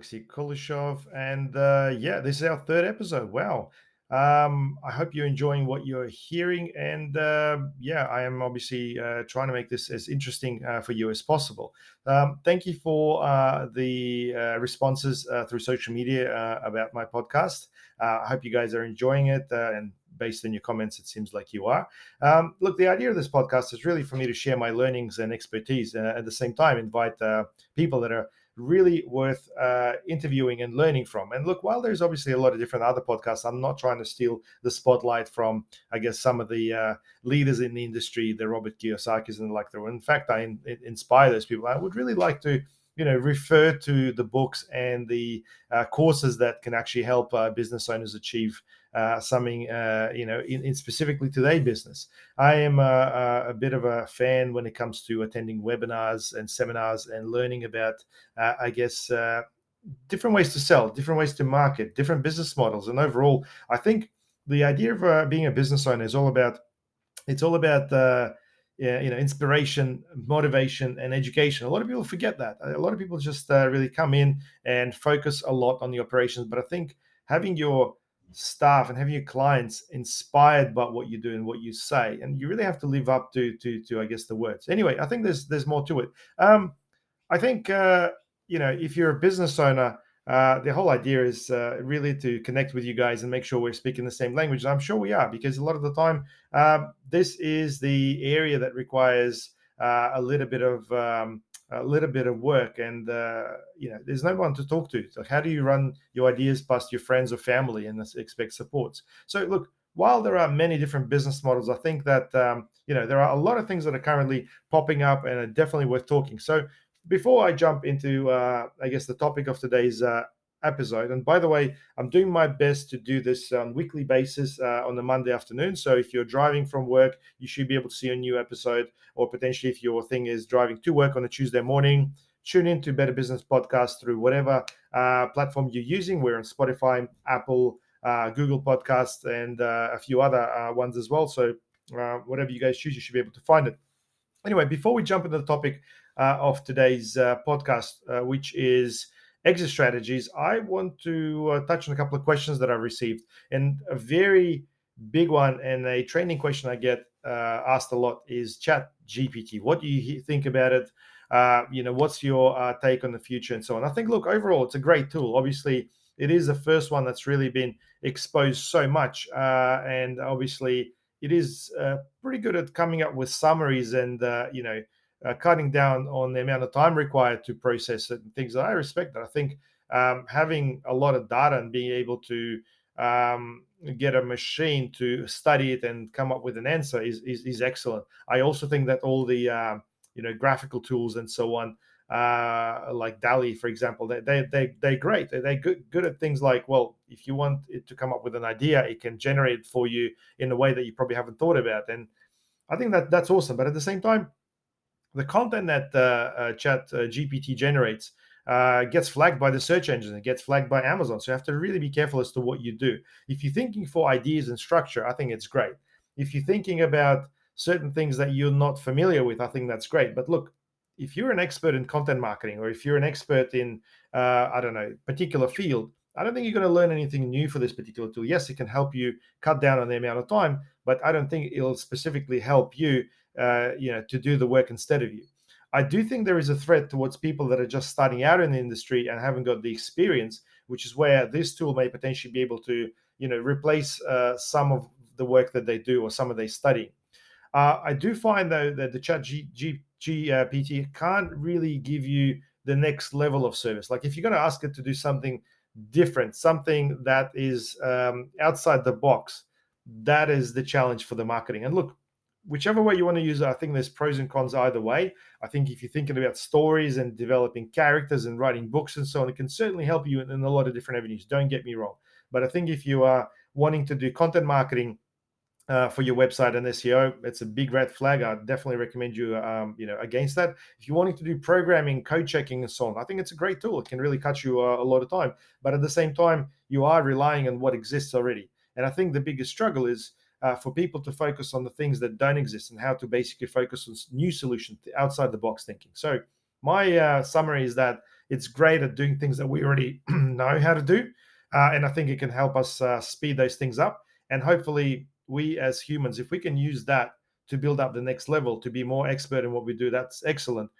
Alexei Kouleshov, and yeah, this is our third episode. Wow. I hope you're enjoying what you're hearing, and yeah, I am obviously trying to make this as interesting for you as possible. Thank you for the responses through social media about my podcast. I hope you guys are enjoying it, and based on your comments, it seems like you are. Look, the idea of this podcast is really for me to share my learnings and expertise, and at the same time, invite people that are really worth interviewing and learning from. And look, while there's obviously a lot of different other podcasts, I'm not trying to steal the spotlight from, I guess, some of the leaders in the industry, the Robert Kiyosaki's and the like. In fact, I inspire those people. I would really like to, refer to the books and the courses that can actually help business owners achieve something, in specifically to their business. I am a bit of a fan when it comes to attending webinars and seminars and learning about, I guess, different ways to sell, different ways to market, different business models. And overall, I think the idea of being a business owner is all about, yeah, inspiration, motivation, and education. A lot of people forget that. A lot of people just really come in and focus a lot on the operations. But I think having your staff and having your clients inspired by what you do and what you say, and you really have to live up to I guess the words. Anyway, I think there's more to it. I think if you're a business owner, the whole idea is really to connect with you guys and make sure we're speaking the same language. And I'm sure we are, because a lot of the time, this is the area that requires a little bit of work, and there's no one to talk to. So how do you run your ideas past your friends or family and expect supports? So look. While there are many different business models, I think that there are a lot of things that are currently popping up and are definitely worth talking. So before I jump into, I guess, the topic of today's episode, and by the way, I'm doing my best to do this on weekly basis on a Monday afternoon. So if you're driving from work, you should be able to see a new episode, or potentially if your thing is driving to work on a Tuesday morning, tune in to Better Business Podcast through whatever platform you're using. We're on Spotify, Apple, Google Podcasts, and a few other ones as well. So whatever you guys choose, you should be able to find it. Anyway, before we jump into the topic of today's podcast, which is exit strategies, I want to touch on a couple of questions that I've received. And a very big one and a training question I get asked a lot is Chat GPT. What do you think about it? What's your take on the future and so on? I think, look, overall, it's a great tool. Obviously, it is the first one that's really been exposed so much. And obviously, it is pretty good at coming up with summaries and cutting down on the amount of time required to process certain things. I respect that. I think having a lot of data and being able to get a machine to study it and come up with an answer is excellent. I also think that all the graphical tools and so on, like DALI, for example, they're great. They're good at things like, well, if you want it to come up with an idea, it can generate it for you in a way that you probably haven't thought about. And I think that's awesome. But at the same time, the content that Chat GPT generates gets flagged by the search engine. It gets flagged by Amazon. So you have to really be careful as to what you do. If you're thinking for ideas and structure, I think it's great. If you're thinking about certain things that you're not familiar with, I think that's great. But look, if you're an expert in content marketing, or if you're an expert in, I don't know, particular field, I don't think you're going to learn anything new for this particular tool. Yes, it can help you cut down on the amount of time, but I don't think it'll specifically help you, to do the work instead of you. I do think there is a threat towards people that are just starting out in the industry and haven't got the experience, which is where this tool may potentially be able to, replace some of the work that they do or some of their studying. I do find, though, that the Chat GPT can't really give you the next level of service. Like if you're going to ask it to do something different, something that is outside the box, that is the challenge for the marketing. And look, whichever way you want to use it, I think there's pros and cons either way. I think if you're thinking about stories and developing characters and writing books and so on, it can certainly help you in a lot of different avenues. Don't get me wrong. But I think if you are wanting to do content marketing for your website and SEO, it's a big red flag. I definitely recommend you, against that. If you're wanting to do programming, code checking, and so on, I think it's a great tool. It can really cut you a lot of time. But at the same time, you are relying on what exists already. And I think the biggest struggle is for people to focus on the things that don't exist and how to basically focus on new solutions, outside the box thinking. So my summary is that it's great at doing things that we already know how to do. And I think it can help us speed those things up. And hopefully, we as humans, if we can use that to build up the next level, to be more expert in what we do, that's excellent.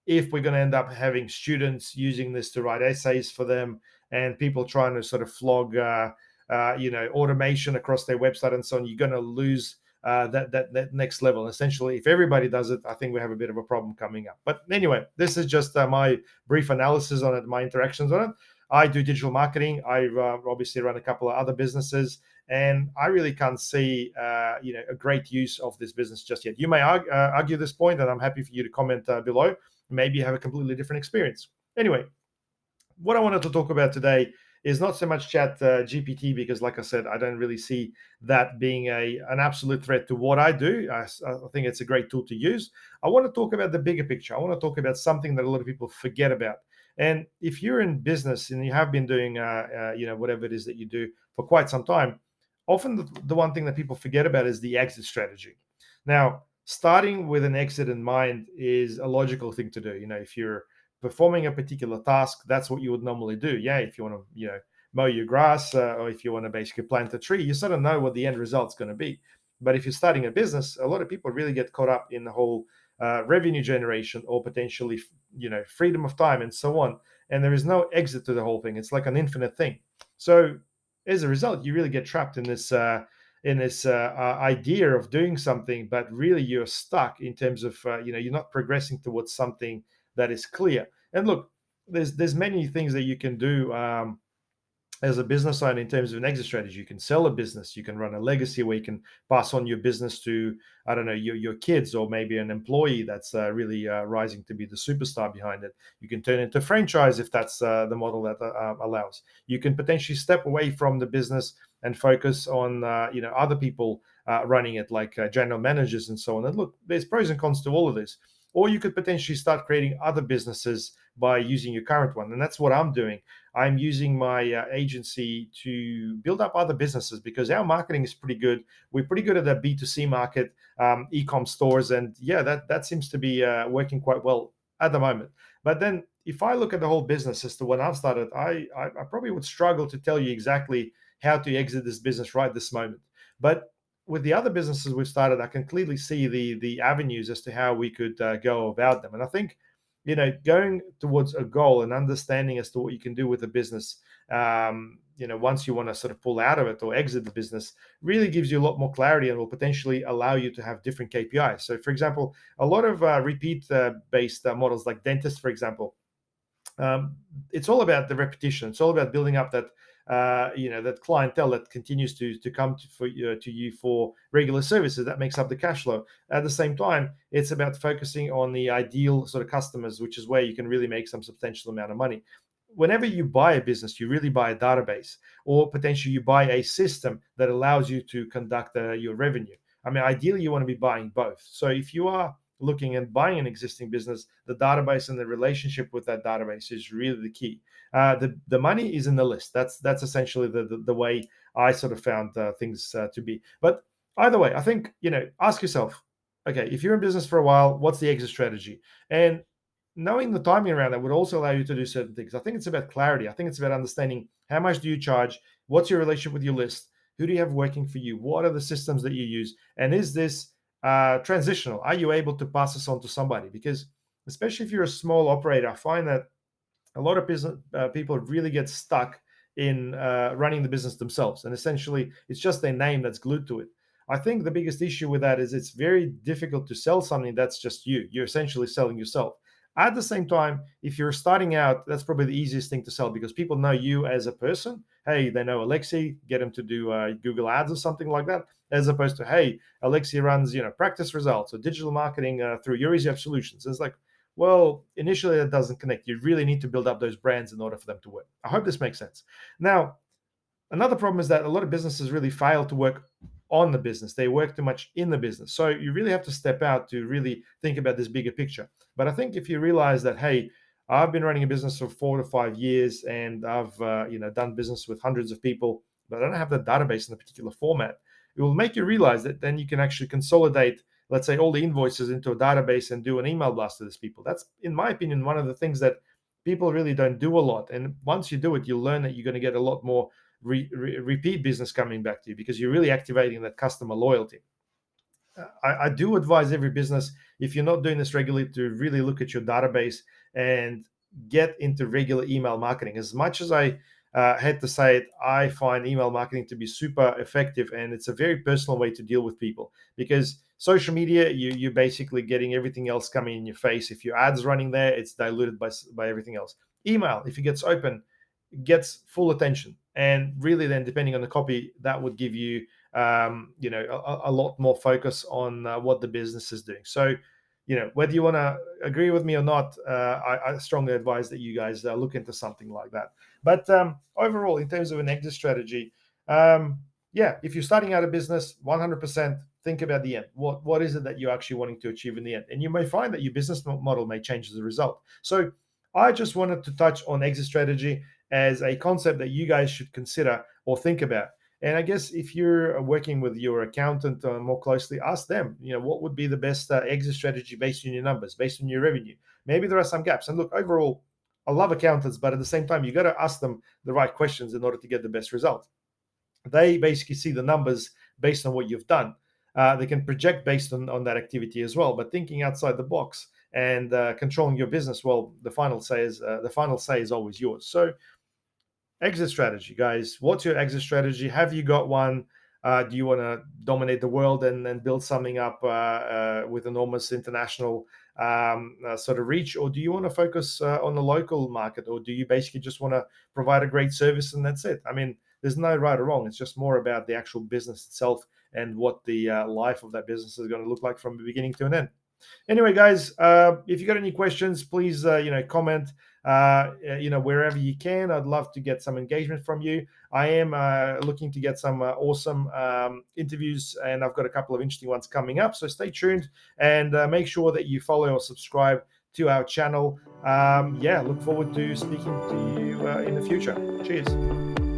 If we're going to end up having students using this to write essays for them, and people trying to sort of flog automation across their website and so on, you're going to lose that next level. Essentially, if everybody does it, I think we have a bit of a problem coming up. But anyway, this is just my brief analysis on it, my interactions on it. I do digital marketing. I've obviously run a couple of other businesses, and I really can't see a great use of this business just yet. You may argue this point, and I'm happy for you to comment below. Maybe you have a completely different experience. Anyway, what I wanted to talk about today is not so much chat GPT, because like I said, I don't really see that being an absolute threat to what I do. I think it's a great tool to use. I want to talk about the bigger picture. I want to talk about something that a lot of people forget about. And if you're in business and you have been doing whatever it is that you do for quite some time, often the one thing that people forget about is the exit strategy. Now, starting with an exit in mind is a logical thing to do. If you're performing a particular task, that's what you would normally do. Yeah, if you want to, mow your grass, or if you want to basically plant a tree, you sort of know what the end result's going to be. But if you're starting a business, a lot of people really get caught up in the whole revenue generation, or potentially, freedom of time and so on. And there is no exit to the whole thing. It's like an infinite thing. So as a result, you really get trapped in this idea of doing something, but really you're stuck in terms of you're not progressing towards something that is clear. And look, there's many things that you can do as a business owner in terms of an exit strategy. You can sell a business, you can run a legacy where you can pass on your business to, I don't know, your kids, or maybe an employee that's really rising to be the superstar behind it. You can turn it into franchise if that's the model that allows. You can potentially step away from the business and focus on other people running it, like general managers and so on. And look, there's pros and cons to all of this. Or you could potentially start creating other businesses by using your current one. And that's what I'm doing. I'm using my agency to build up other businesses, because our marketing is pretty good. We're pretty good at the B2C market, e-com stores. And yeah, that seems to be working quite well at the moment. But then if I look at the whole business as to when I've started, I probably would struggle to tell you exactly how to exit this business right this moment. But with the other businesses we've started, I can clearly see the avenues as to how we could go about them. And I think, going towards a goal and understanding as to what you can do with a business, once you want to sort of pull out of it or exit the business, really gives you a lot more clarity and will potentially allow you to have different KPIs. So, for example, a lot of repeat-based models, like dentists, for example, it's all about the repetition. It's all about building up that clientele that continues to come to you for regular services. That makes up the cash flow. At the same time, it's about focusing on the ideal sort of customers, which is where you can really make some substantial amount of money. Whenever you buy a business, you really buy a database, or potentially you buy a system that allows you to conduct your revenue. I mean, ideally, you want to be buying both. So if you are looking and buying an existing business, the database and the relationship with that database is really the key. The money is in the list. That's essentially the way I sort of found things to be. But either way, I think, ask yourself, okay, if you're in business for a while, what's the exit strategy? And knowing the timing around that would also allow you to do certain things. I think it's about clarity. I think it's about understanding, how much do you charge? What's your relationship with your list? Who do you have working for you? What are the systems that you use? And is this transitional? Are you able to pass this on to somebody? Because especially if you're a small operator, I find that a lot of business people really get stuck in running the business themselves, and essentially it's just their name that's glued to it. I think the biggest issue with that is it's very difficult to sell something that's just you. You're essentially selling yourself. At the same time, if you're starting out, that's probably the easiest thing to sell, because people know you as a person. Hey, they know Alexei, get him to do Google ads or something like that, as opposed to, hey, Alexei runs practice results or digital marketing through Your Easy App Solutions. It's like, well, initially that doesn't connect. You really need to build up those brands in order for them to work. I hope this makes sense. Now, another problem is that a lot of businesses really fail to work on the business. They work too much in the business. So you really have to step out to really think about this bigger picture. But I think if you realize that, hey, I've been running a business for 4 to 5 years, and I've done business with hundreds of people, but I don't have the database in a particular format, it will make you realize that then you can actually consolidate, let's say, all the invoices into a database and do an email blast to these people. That's, in my opinion, one of the things that people really don't do a lot. And once you do it, you'll learn that you're going to get a lot more repeat business coming back to you because you're really activating that customer loyalty. I do advise every business, if you're not doing this regularly, to really look at your database and get into regular email marketing. As much as I had to say it, I find email marketing to be super effective, and it's a very personal way to deal with people because social media, you're basically getting everything else coming in your face. If your ads running there, it's diluted by everything else. Email, if it gets open, gets full attention, and really then depending on the copy, that would give you a lot more focus on what the business is doing. So whether you want to agree with me or not, I strongly advise that you guys look into something like that. But overall, in terms of an exit strategy, yeah, if you're starting out a business, 100% think about the end. What is it that you're actually wanting to achieve in the end? And you may find that your business model may change as a result. So I just wanted to touch on exit strategy as a concept that you guys should consider or think about. And I guess if you're working with your accountant more closely, ask them, what would be the best exit strategy based on your numbers, based on your revenue. Maybe there are some gaps. And look, overall, I love accountants, but at the same time, you got to ask them the right questions in order to get the best result. They basically see the numbers based on what you've done. They can project based on that activity as well. But thinking outside the box and controlling your business, well, the final say is always yours. So exit strategy, guys. What's your exit strategy? Have you got one? Do you want to dominate the world and then build something up with enormous international sort of reach, or do you want to focus on the local market, or do you basically just want to provide a great service and that's it? I mean, there's no right or wrong. It's just more about the actual business itself and what the life of that business is going to look like from the beginning to an end. Anyway, guys, if you got any questions, please comment wherever you can. I'd love to get some engagement from you. I am looking to get some awesome interviews, and I've got a couple of interesting ones coming up, so stay tuned and make sure that you follow or subscribe to our channel. Look forward to speaking to you in the future. Cheers.